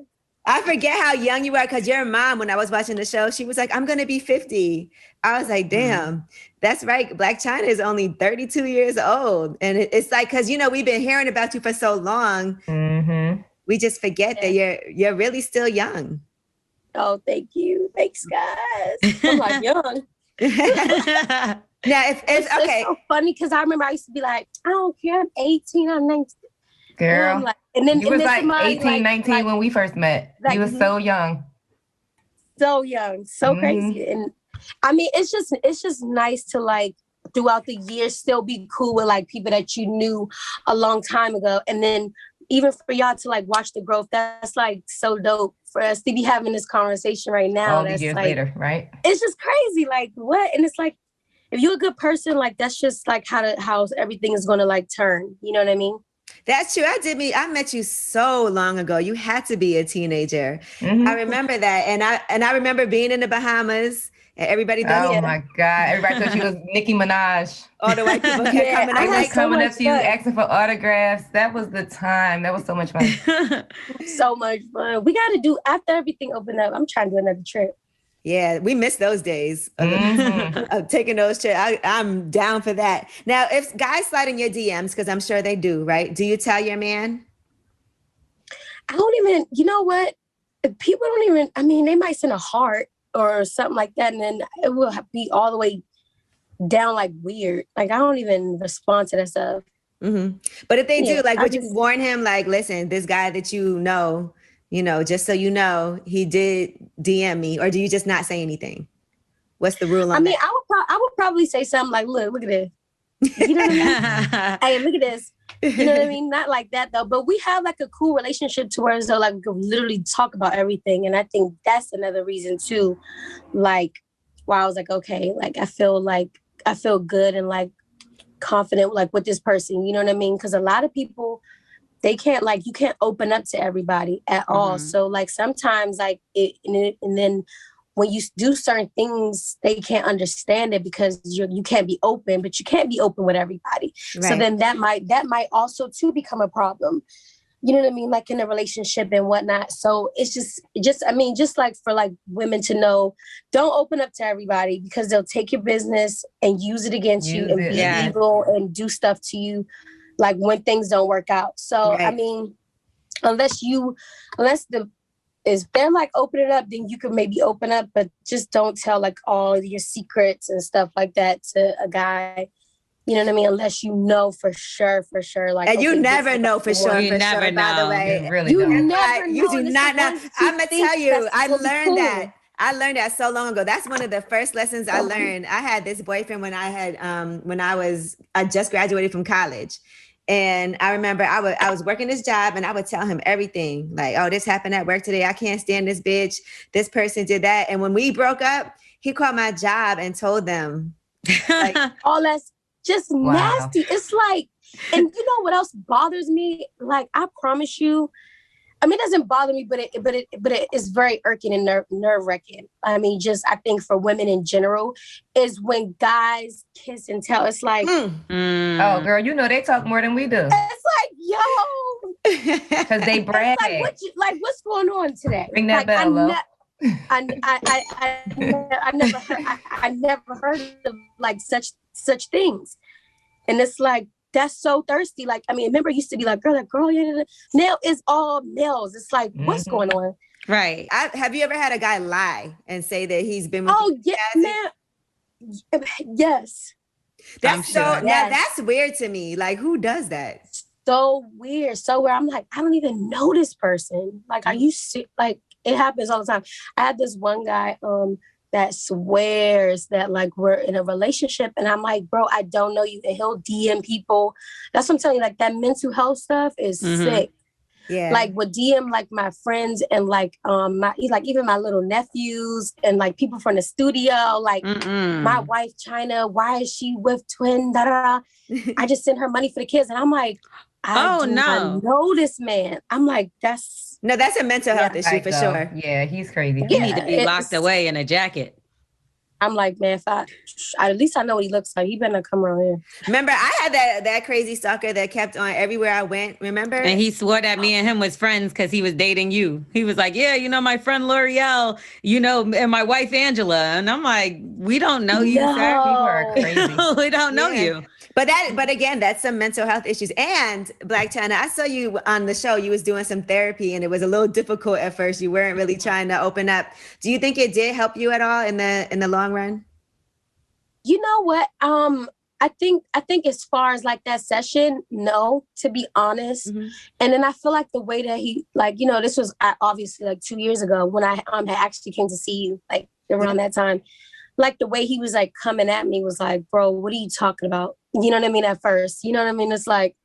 Speaker 1: I forget how young you are, because your mom, when I was watching the show, she was like, I'm going to be 50. I was like, damn, that's right. Blac Chyna is only 32 years old. And it's like, because, you know, we've been hearing about you for so long. We just forget that you're really still young.
Speaker 4: Oh, thank you. Thanks, guys. I'm like young.
Speaker 1: Now, it's okay.
Speaker 4: It's so funny because I remember I used to be like, I don't care. I'm 18, I'm 19.
Speaker 2: Girl,
Speaker 4: like, and then
Speaker 2: you was like 18, 19 when we first met.
Speaker 4: Like,
Speaker 2: you was so young.
Speaker 4: So young, so crazy. And I mean, it's just nice to like throughout the years still be cool with like people that you knew a long time ago. And then even for y'all to like watch the growth, that's like so dope for us to be having this conversation right now.
Speaker 2: All these years
Speaker 4: like,
Speaker 2: later, right?
Speaker 4: It's just crazy. Like what? And it's like, if you're a good person, like that's just like how everything is gonna like turn. You know what I mean?
Speaker 1: That's true. I met you so long ago. You had to be a teenager. I remember that. And I remember being in the Bahamas and everybody
Speaker 2: thought, oh my God. Everybody thought she was Nicki Minaj.
Speaker 1: All the white people kept
Speaker 2: coming up to you, asking for autographs. That was the time. That was so much fun.
Speaker 4: So much fun. We gotta do, after everything opened up, I'm trying to do another trip.
Speaker 1: Yeah, we miss those days of taking those trips. I'm down for that. Now, if guys slide in your DMs, because I'm sure they do, right? Do you tell your man?
Speaker 4: I don't even, you know what? People don't even, I mean, they might send a heart or something like that, and then it will be all the way down like weird. Like, I don't even respond to that stuff.
Speaker 1: But if they do, like, would you warn him, like, listen, this guy that you know, just so you know, he did DM me, or do you just not say anything? What's the rule on that?
Speaker 4: I would probably say something like, look at this. You know what I mean? Hey, look at this. You know what I mean? Not like that though, but we have like a cool relationship to where so like we can literally talk about everything. And I think that's another reason too, like why I was like, okay, like I feel good and like confident like with this person, you know what I mean? Because a lot of people they can't like, you can't open up to everybody at all. So like sometimes like and then when you do certain things, they can't understand it because you can't be open, but you can't be open with everybody. Right. So then that might also too become a problem. You know what I mean? Like in a relationship and whatnot. So it's just like for like women to know, don't open up to everybody because they'll take your business and use it against you and be evil and do stuff to you, like when things don't work out. So, I mean, if they're like open it up, then you can maybe open up, but just don't tell like all your secrets and stuff like that to a guy. You know what I mean? Unless you know for sure. Like,
Speaker 1: and you never know for sure. You never know. By the way,
Speaker 2: you really don't.
Speaker 4: Never know.
Speaker 1: You do not know. I'm gonna tell you, I learned that. I learned that so long ago. That's one of the first lessons I learned. I had this boyfriend when I just graduated from college. And I remember I was working this job and I would tell him everything. Like, oh, this happened at work today. I can't stand this bitch. This person did that. And when we broke up, he called my job and told them.
Speaker 4: Like, all that's just nasty. It's like, and you know what else bothers me? Like, I promise you, I mean, it doesn't bother me, but it is very irking and nerve-wracking. I mean, just I think for women in general is when guys kiss and tell. It's like,
Speaker 2: oh, girl, you know they talk more than we do.
Speaker 4: It's like, yo,
Speaker 2: because they brag.
Speaker 4: Like, what's going on today?
Speaker 2: Ring that bell,
Speaker 4: I never heard of like such things, and it's like. That's so thirsty. Like, I mean, remember it used to be like, girl, yeah. Now it's all males. It's like, what's going on?
Speaker 3: Right.
Speaker 1: Have you ever had a guy lie and say that he's been with
Speaker 4: you? Man. Yes.
Speaker 1: Now that's weird to me. Like, who does that?
Speaker 4: So weird. So where I'm like, I don't even know this person. Like, are you sick? Like, it happens all the time. I had this one guy, that swears that like we're in a relationship. And I'm like, bro, I don't know you. And he'll DM people. That's what I'm telling you. Like that mental health stuff is sick. Yeah. Like with DM like my friends and like even my little nephews and like people from the studio, like my wife Chyna, why is she with twin? Da, da, da. I just sent her money for the kids. And I'm like, I know this man. I'm like, that's
Speaker 1: a mental health issue for sure.
Speaker 2: Yeah, he's crazy.
Speaker 3: He need to be locked away in a jacket.
Speaker 4: I'm like, man, if at least I know what he looks like. He better not come around here.
Speaker 1: Remember, I had that crazy stalker that kept on everywhere I went. Remember?
Speaker 3: And he swore that me and him was friends because he was dating you. He was like, yeah, you know, my friend L'Oreal, you know, and my wife Angela. And I'm like, we don't know you, sir.
Speaker 2: People are crazy.
Speaker 3: We don't know you.
Speaker 1: But again, that's some mental health issues. And Blac Chyna, I saw you on the show. You was doing some therapy, and it was a little difficult at first. You weren't really trying to open up. Do you think it did help you at all in the long run?
Speaker 4: You know what? I think as far as like that session, no, to be honest. And then I feel like the way that he, like, you know, this was obviously like 2 years ago when I actually came to see you, like around that time. Like the way he was like coming at me was like, bro, what are you talking about? You know what I mean? At first, you know what I mean? It's like,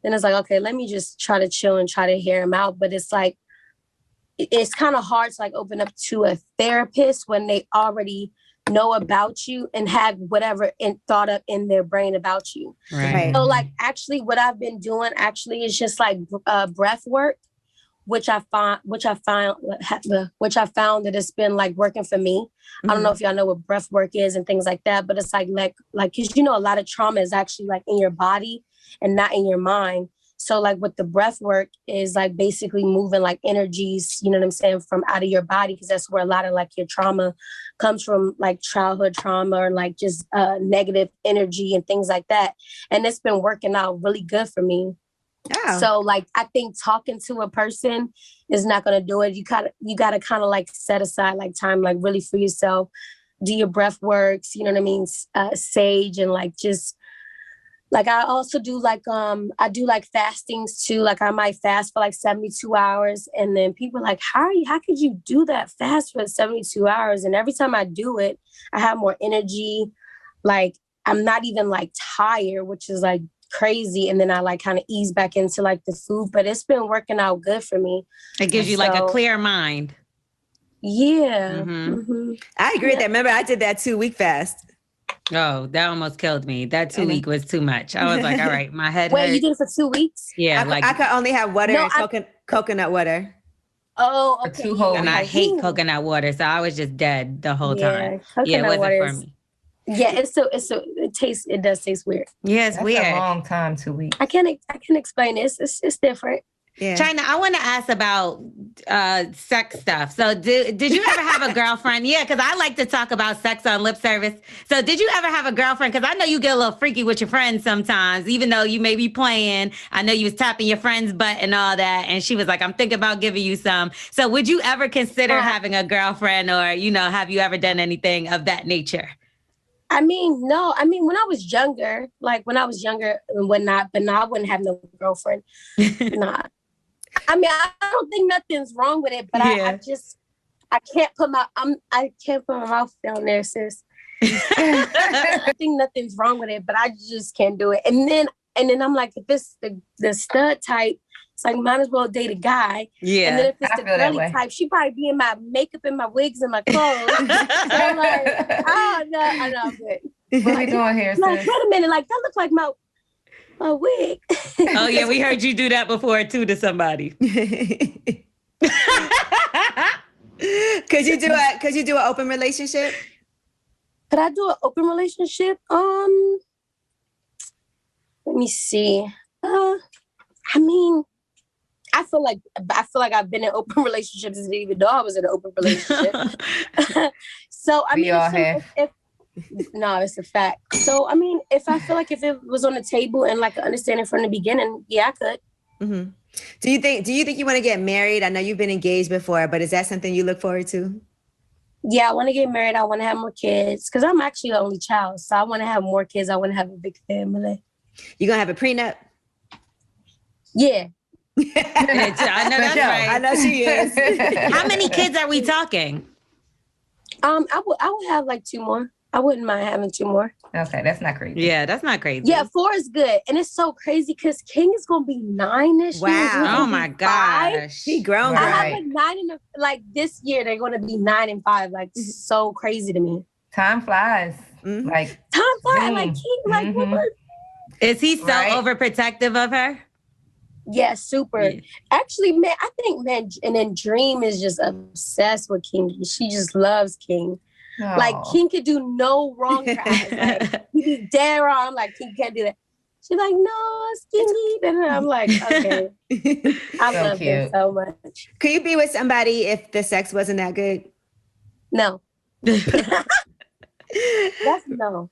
Speaker 4: then it's like, okay, let me just try to chill and try to hear him out. But it's like, it's kind of hard to like open up to a therapist when they already know about you and have whatever thought up in their brain about you.
Speaker 3: Right.
Speaker 4: So like, actually what I've been doing actually is just like breath work, which I found that it's been like working for me. I don't know if y'all know what breath work is and things like that, but it's like, cause you know, a lot of trauma is actually like in your body and not in your mind. So like with the breath work is like basically moving like energies, you know what I'm saying, from out of your body. Cause that's where a lot of like your trauma comes from, like childhood trauma or like just negative energy and things like that. And it's been working out really good for me. Oh. So like, I think talking to a person is not going to do it. You got to kind of like set aside like time, like really for yourself, do your breath works, you know what I mean? Sage and like, just like, I also do like, I do like fastings too. Like I might fast for like 72 hours. And then people are like, how could you do that fast for 72 hours? And every time I do it, I have more energy. Like I'm not even like tired, which is like crazy. And then I like kind of ease back into like the food, but it's been working out good for me.
Speaker 3: It gives you like a clear mind.
Speaker 4: Yeah.
Speaker 1: I agree with that. Remember, I did that 2-week fast.
Speaker 3: Oh, that almost killed me. That 2 week was too much. I was like, all right, my head hurt.
Speaker 4: You did it for 2 weeks?
Speaker 3: Yeah,
Speaker 1: I could only have water and coconut water.
Speaker 4: Oh, okay.
Speaker 2: 2 whole
Speaker 3: and I hate coconut water, so I was just dead the whole time. Yeah, it wasn't for me.
Speaker 4: Yeah, it does taste weird.
Speaker 3: Yeah, it's weird.
Speaker 2: That's a long time, 2 weeks.
Speaker 4: I can't explain it. It's different.
Speaker 1: Yeah.
Speaker 3: Chyna, I want to ask about sex stuff. So did you ever have a girlfriend? Yeah, because I like to talk about sex on lip service. So did you ever have a girlfriend? Because I know you get a little freaky with your friends sometimes, even though you may be playing. I know you was tapping your friend's butt and all that. And she was like, I'm thinking about giving you some. So would you ever consider having a girlfriend, or, have you ever done anything of that nature?
Speaker 4: I mean, no. I mean, when I was younger and whatnot, but no, I wouldn't have no girlfriend. Nah. I mean, I don't think nothing's wrong with it, but I can't put my mouth down there, sis. I think nothing's wrong with it, but I just can't do it. And then I'm like, if it's the stud type, it's like, might as well date a guy.
Speaker 3: Yeah.
Speaker 4: And then if it's the girly type, she probably be in my makeup and my wigs and my clothes. So I'm like, oh no, I know I'm good.
Speaker 2: What are we doing here, sis?
Speaker 4: Like, wait a minute, like that looks like my wig.
Speaker 3: Oh yeah, we heard you do that before too to somebody.
Speaker 1: Could you do an open relationship?
Speaker 4: Could I do an open relationship? Let me see. I mean, I feel like I've been in open relationships and didn't even know I was in an open relationship. So I mean, no, it's a fact. So, I mean, if it was on the table and like understanding from the beginning, yeah, I could.
Speaker 1: Mm-hmm. Do you think you want to get married? I know you've been engaged before, but is that something you look forward to?
Speaker 4: Yeah, I want to get married. I want to have more kids because I'm actually the only child. So I want to have more kids. I want to have a big family.
Speaker 1: You going to have a prenup?
Speaker 4: Yeah.
Speaker 3: I know that's right.
Speaker 1: I know she is.
Speaker 3: How many kids are we talking?
Speaker 4: I would have like 2 more. I wouldn't mind having 2 more.
Speaker 2: Okay, that's not crazy.
Speaker 3: Yeah, that's not crazy.
Speaker 4: Yeah, 4 is good. And it's so crazy because King is going to be 9 this year.
Speaker 3: Wow. Oh my gosh.
Speaker 1: He grown.
Speaker 4: Right. I have like 9 this year, they're going to be 9 and 5. Like, so crazy to me.
Speaker 2: Time flies.
Speaker 1: Mm-hmm.
Speaker 2: Like,
Speaker 4: time flies. Like, King, like, what?
Speaker 3: Is he so overprotective of her?
Speaker 4: Yeah, super. Yeah. Actually, man, I think, and then Dream is just obsessed with King. She just loves King. Aww. Like, King could do no wrong to her. Like, he be dead wrong. I'm like, King can't do that. She's like, no, Skinny. And I'm like, okay. I love him so much.
Speaker 1: Could you be with somebody if the sex wasn't that good?
Speaker 4: No. That's no.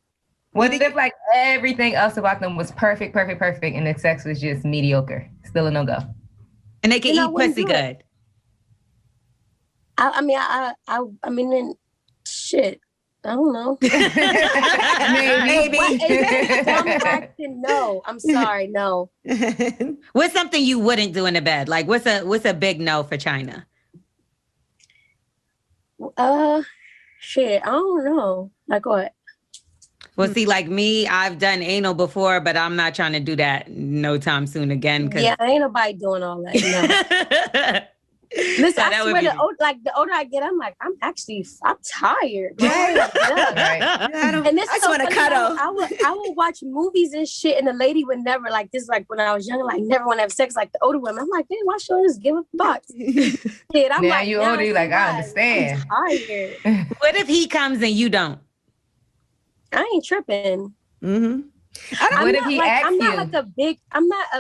Speaker 2: What if like everything else about them was perfect, and the sex was just mediocre? Still a no-go.
Speaker 3: And they can eat pussy good.
Speaker 4: I mean, then shit. I don't know. Maybe. No, I'm sorry. No.
Speaker 3: What's something you wouldn't do in the bed? Like, what's a big no for Chyna?
Speaker 4: Shit. I don't know. Like what?
Speaker 3: Well, see, like me, I've done anal before, but I'm not trying to do that no time soon again.
Speaker 4: Yeah, ain't nobody doing all that. No. Listen, I swear, the older I get, I'm like, I'm tired. Right? And this I just want to cuddle. I would watch movies and shit, and the lady would never, like, this, like, when I was young, like, never want to have sex like the older women. I'm like, man, why should I just give a fuck? Kid, I'm
Speaker 2: now
Speaker 4: like,
Speaker 2: you older, you like, I understand.
Speaker 4: I'm tired.
Speaker 3: What if he comes and you don't?
Speaker 4: I ain't tripping.
Speaker 1: Mm-hmm.
Speaker 2: What if he asks you?
Speaker 4: A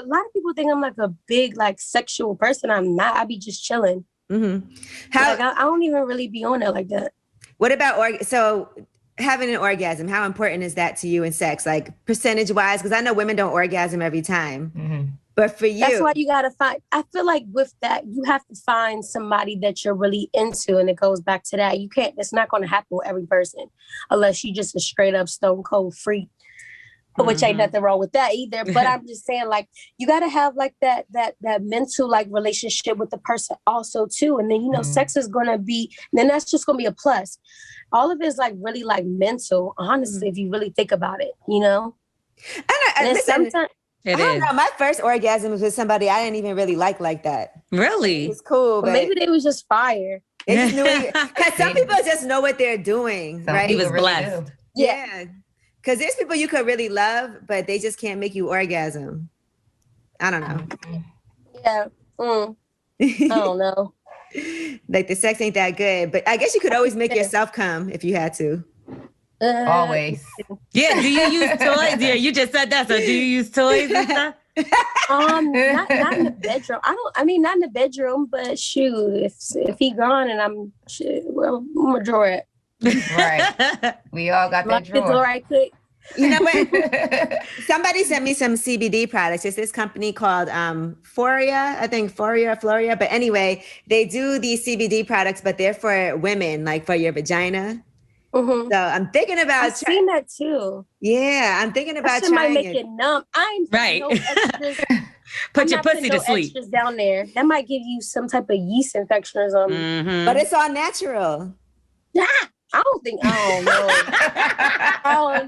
Speaker 4: lot of people think I'm like a big, like, sexual person. I'm not. I be just chilling.
Speaker 1: Mm-hmm.
Speaker 4: I don't even really be on it like that.
Speaker 1: What about so having an orgasm? How important is that to you in sex? Like, percentage wise? Because I know women don't orgasm every time. Mm-hmm. But for you,
Speaker 4: that's why you gotta find. I feel like with that, you have to find somebody that you're really into, and it goes back to that. You can't. It's not going to happen with every person, unless you just a straight up stone cold freak, which ain't nothing wrong with that either. But I'm just saying, like, you gotta have like that mental, like, relationship with the person also too, and then sex is gonna be. Then that's just gonna be a plus. All of it is like really like mental, honestly, if you really think about it,
Speaker 1: And sometimes. I don't know. My first orgasm was with somebody I didn't even really like that.
Speaker 3: Really?
Speaker 1: It was cool.
Speaker 4: But maybe they was just fire.
Speaker 1: Because some people just know what they're doing, right?
Speaker 3: He was blessed.
Speaker 1: Yeah. Because there's people you could really love, but they just can't make you orgasm. I don't know.
Speaker 4: Yeah. I don't know.
Speaker 1: Like the sex ain't that good, but I guess you could always make yourself come if you had to.
Speaker 2: Always.
Speaker 3: Yeah. Do you use toys? Yeah, you just said that. So do you use toys and stuff?
Speaker 4: Not in the bedroom. Not in the bedroom, but shoot, if he gone and I'm I'm gonna draw it.
Speaker 2: Right. We all got that drawer.
Speaker 4: The door right quick.
Speaker 1: You know what? Somebody sent me some CBD products. It's this company called Foria, I think Floria. But anyway, they do these CBD products, but they're for women, like for your vagina. Mm-hmm. So I'm thinking about.
Speaker 4: I've seen that too.
Speaker 1: Yeah, I'm thinking about
Speaker 4: trying. Might make
Speaker 1: it.
Speaker 4: it numb. I'm
Speaker 3: right.
Speaker 4: No extras.
Speaker 3: Put your pussy to sleep.
Speaker 4: Extras down there. That might give you some type of yeast infection or something.
Speaker 1: Mm-hmm. But it's all natural.
Speaker 4: Yeah. I don't know. I don't.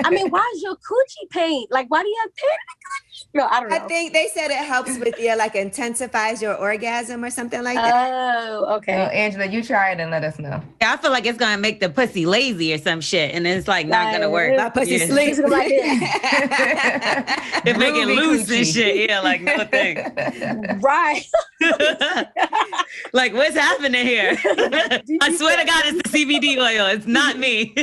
Speaker 4: I mean, why is your coochie pain? Like, why do you have pain in the coochie? No, I don't know.
Speaker 1: I think they said it helps with your, like, intensifies your orgasm or something like that.
Speaker 4: Oh, okay.
Speaker 2: Well, Angela, you try it and let us know.
Speaker 3: I feel like it's gonna make the pussy lazy or some shit, and it's like not gonna work.
Speaker 1: My pussy sleeps like
Speaker 3: it make it loose and shit. Yeah, like no thing.
Speaker 4: Right.
Speaker 3: Like, what's happening here? I swear to God, it's the CBD oil. It's not me.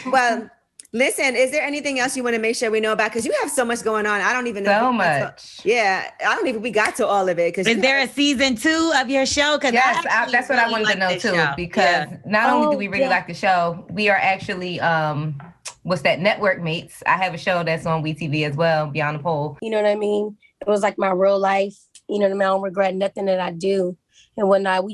Speaker 1: Well, listen, is there anything else you want to make sure we know about? Because you have so much going on. I don't even know.
Speaker 2: So much.
Speaker 1: Yeah. I don't even, we got to all of it.
Speaker 3: Is there a season 2 of your show?
Speaker 2: Yes, that's what I wanted to know too. Because not only do we really like the show, we are actually, what's that, network mates. I have a show that's on WeTV as well, Beyond the Pole.
Speaker 4: You know what I mean? It was like my real life. You know what I mean? I don't regret nothing that I do. And whatnot,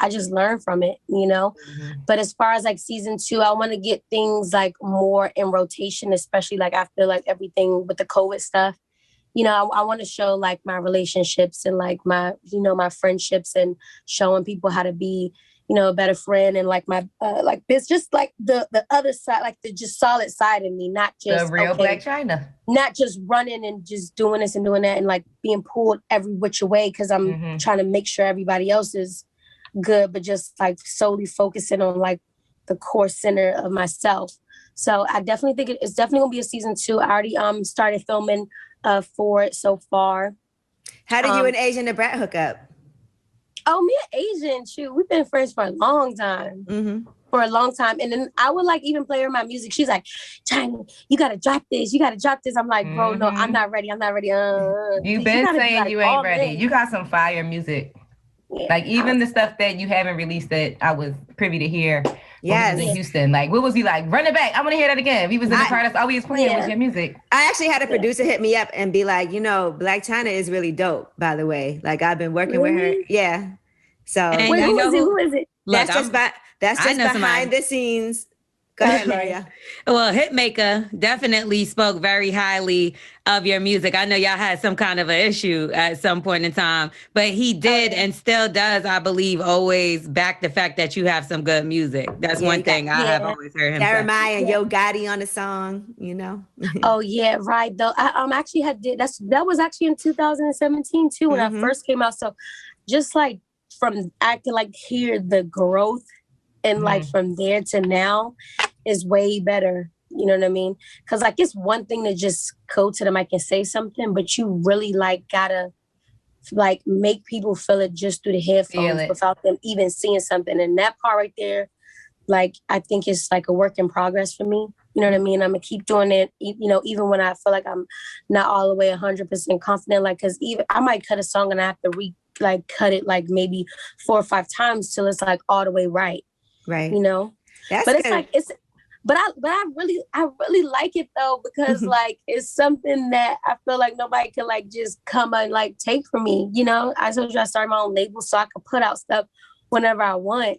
Speaker 4: I just learn from it, you know? Mm-hmm. But as far as like season 2, I want to get things like more in rotation, especially like after like everything with the COVID stuff. You know, I want to show like my relationships and like my, you know, my friendships and showing people how to be, you know, a better friend and like my, like it's just like the other side, like the just solid side of me, not just
Speaker 2: the real Blac Chyna.
Speaker 4: Not just running and just doing this and doing that and like being pulled every which way because I'm trying to make sure everybody else is good, but just like solely focusing on like the core center of myself. So I definitely think it's definitely gonna be a season 2. I already started filming for it so far.
Speaker 1: How did you and Asian the Brat hook up?
Speaker 4: Oh, me and Asian, shoot, we've been friends for a long time. Mm-hmm. For a long time. And then I would like even play her my music. She's like, Chyna, you gotta drop this. You gotta drop this. I'm like, bro, no, I'm not ready.
Speaker 2: You've been saying like, you ain't ready. You got some fire music. Yeah, like even the stuff that you haven't released that I was privy to hear. Yes. In Houston. Like, what was he like? Run it back. I want to hear that again. He was in the car. That's all he was playing was your music.
Speaker 1: I actually had a producer hit me up and be like, you know, Blac Chyna is really dope, by the way. Like I've been working with her. Yeah. So
Speaker 4: wait, who is it?
Speaker 1: That's just behind the scenes. Go ahead, Maria.
Speaker 3: Well, Hitmaker definitely spoke very highly of your music. I know y'all had some kind of an issue at some point in time, but he did and still does, I believe, always back the fact that you have some good music. That's one thing I have always heard him say.
Speaker 1: Jeremiah and Yo Gotti on the song, you know?
Speaker 4: Oh, yeah, right. Though I actually that was actually in 2017 too when I first came out. So just like from acting like here, the growth and like from there to now is way better. You know what I mean? Because like it's one thing to just go to the mic and say something, but you really like gotta like make people feel it just through the headphones without them even seeing something. And that part right there, like I think it's like a work in progress for me. You know what I mean? I'm gonna keep doing it, you know, even when I feel like I'm not all the way 100% confident. Like, cause even I might cut a song and I have to cut it like maybe 4 or 5 times till it's like all the way right.
Speaker 1: Right.
Speaker 4: You know?
Speaker 1: That's
Speaker 4: but
Speaker 1: good.
Speaker 4: I really like it though, because like it's something that I feel like nobody can like just come and like take from me. You know, I told you I started my own label so I could put out stuff whenever I want.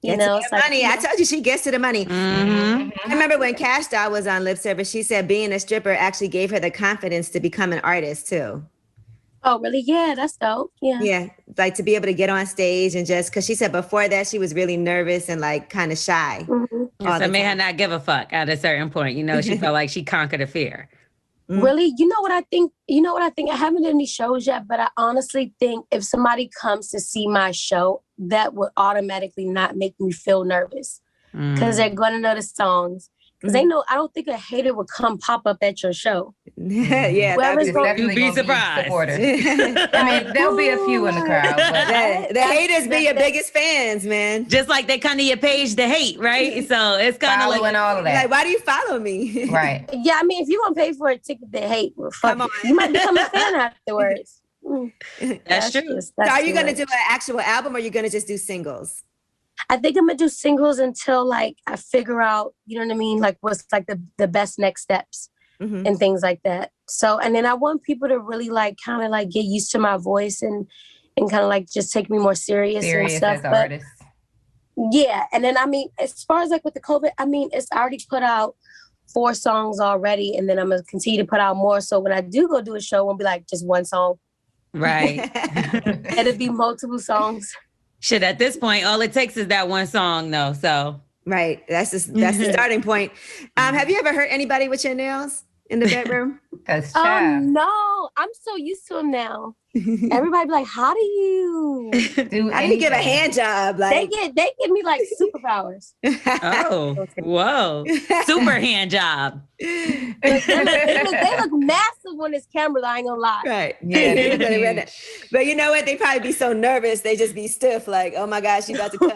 Speaker 4: You know,
Speaker 1: it's money. Like, I told you she gets to the money. Mm-hmm. I remember when Cash Doll was on Lip Service, she said being a stripper actually gave her the confidence to become an artist too.
Speaker 4: Oh, really? Yeah, that's dope. Yeah.
Speaker 1: Yeah. Like to be able to get on stage and just, because she said before that she was really nervous and like kind of shy.
Speaker 3: Mm-hmm. So made her not give a fuck at a certain point. You know, she felt like she conquered a fear.
Speaker 4: Really? You know what I think? I haven't done any shows yet, but I honestly think if somebody comes to see my show, that would automatically not make me feel nervous. because they're going to know the songs. Because they know, I don't think a hater would come pop up at your show.
Speaker 1: Yeah,
Speaker 4: whoever's
Speaker 2: you'd be surprised. I mean, there'll be a few in the crowd, but
Speaker 1: the haters be your biggest fans, man.
Speaker 3: Just like they come to your page to hate, right? So it's kind of like
Speaker 2: all of that.
Speaker 1: Like, why do you follow me?
Speaker 2: Right.
Speaker 4: Yeah, I mean, if you're going to pay for a ticket to hate, well, fuck it. You might become a fan afterwards.
Speaker 3: That's true.
Speaker 1: So are you going to do an actual album or are you going to just do singles?
Speaker 4: I think I'm going to do singles until like I figure out, you know what I mean? Like what's like the best next steps and things like that. So, and then I want people to really like kind of like get used to my voice and kind of like just take me more serious and stuff.
Speaker 2: As an artist.
Speaker 4: Yeah. And then, I mean, as far as like with the COVID, I mean, it's already put out 4 songs already. And then I'm going to continue to put out more. So when I do go do a show, it won't be like just one song.
Speaker 3: Right.
Speaker 4: It'll be multiple songs.
Speaker 3: Shit, at this point, all it takes is that one song, though. So
Speaker 1: right, that's the starting point. Have you ever hurt anybody with your nails in the bedroom?
Speaker 4: No, I'm so used to them now. Everybody be like, "How do you
Speaker 1: give a hand job?" Like
Speaker 4: they give me like superpowers.
Speaker 3: Oh, whoa, super hand job.
Speaker 4: They look massive on this camera. I ain't gonna lie.
Speaker 1: Right. Yeah. But you know what? They probably be so nervous. They just be stiff. Like, oh my gosh, she about to come.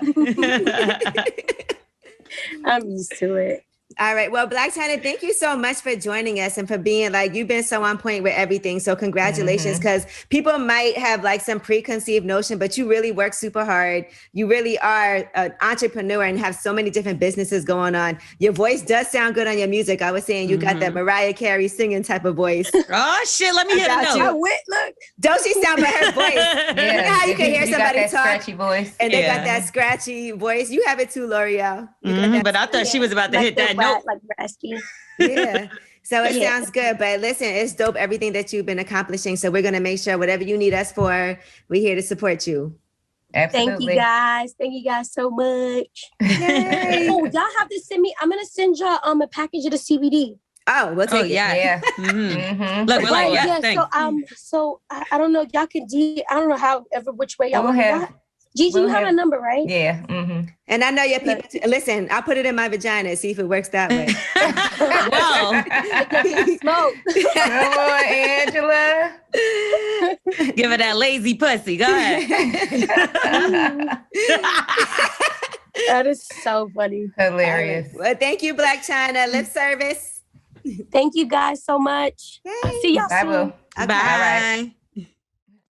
Speaker 4: I'm used to it.
Speaker 1: All right. Well, Blac Chyna, thank you so much for joining us and for being like, you've been so on point with everything. So congratulations, because people might have like some preconceived notion, but you really work super hard. You really are an entrepreneur and have so many different businesses going on. Your voice does sound good on your music. I was saying you got that Mariah Carey singing type of voice.
Speaker 3: Oh shit, let me hear the note.
Speaker 4: Look.
Speaker 1: Don't she sound like her voice?
Speaker 2: Yeah.
Speaker 1: You know how you can hear somebody talk
Speaker 2: scratchy voice.
Speaker 1: and they got that scratchy voice. You have it too, L'Oreal.
Speaker 3: But I thought she was about to hit that note.
Speaker 4: Like raspy.
Speaker 1: Yeah. So it sounds good. But listen, it's dope, everything that you've been accomplishing. So we're going to make sure whatever you need us for, we're here to support you.
Speaker 2: Absolutely.
Speaker 4: Thank you guys. Thank you guys so much. Oh, y'all have to send me. I'm going to send y'all a package of the CBD.
Speaker 1: Oh, we'll take it.
Speaker 3: Yeah. Look, we're like,
Speaker 4: so I don't know. Y'all can I don't know which way y'all
Speaker 2: will have.
Speaker 4: Gigi, you have a number, right?
Speaker 2: Yeah.
Speaker 1: And I know your people. Listen, I'll put it in my vagina, see if it works that way.
Speaker 3: Whoa.
Speaker 4: Smoke.
Speaker 2: Come on, Angela.
Speaker 3: Give her that lazy pussy. Go ahead.
Speaker 4: That is so funny.
Speaker 2: Hilarious.
Speaker 1: Right. Well, thank you, Blac Chyna. Lip service.
Speaker 4: Thank you guys so much.
Speaker 1: Yay.
Speaker 4: See y'all soon.
Speaker 3: Bye.